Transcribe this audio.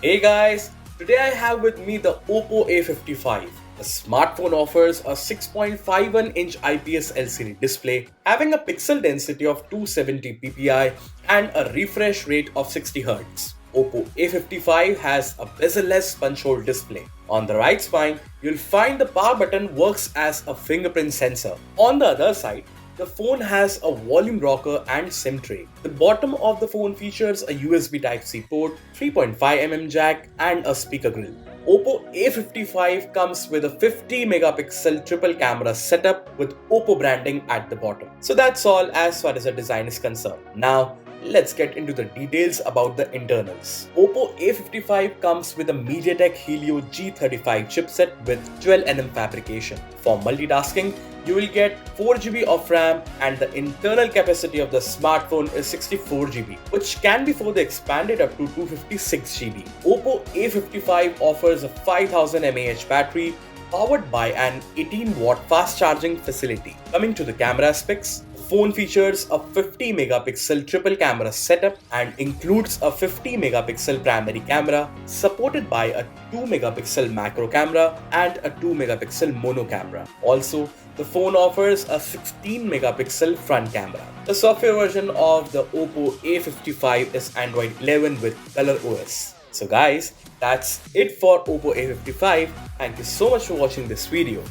Hey guys, today I have with me the OPPO A55. The smartphone offers a 6.51-inch IPS LCD display having a pixel density of 270 ppi and a refresh rate of 60 Hz. OPPO A55 has a bezel-less punch-hole display. On the right spine, you'll find the power button works as a fingerprint sensor. On the other side, the phone has a volume rocker and SIM tray. The bottom of the phone features a USB Type-C port, 3.5mm jack and a speaker grill. OPPO A55 comes with a 50 megapixel triple camera setup with OPPO branding at the bottom. So that's all as far as the design is concerned. Now, let's get into the details about the internals. OPPO A55 comes with a MediaTek Helio G35 chipset with 12nm fabrication. For multitasking, you will get 4GB of RAM and the internal capacity of the smartphone is 64GB, which can be further expanded up to 256GB. OPPO A55 offers a 5000 mAh battery powered by an 18-watt fast charging facility. Coming to the camera specs, the phone features a 50 megapixel triple camera setup and includes a 50 megapixel primary camera supported by a 2 megapixel macro camera and a 2 megapixel mono camera. Also, the phone offers a 16 megapixel front camera. The software version of the OPPO A55 is Android 11 with ColorOS. So guys, that's it for OPPO A55. Thank you so much for watching this video.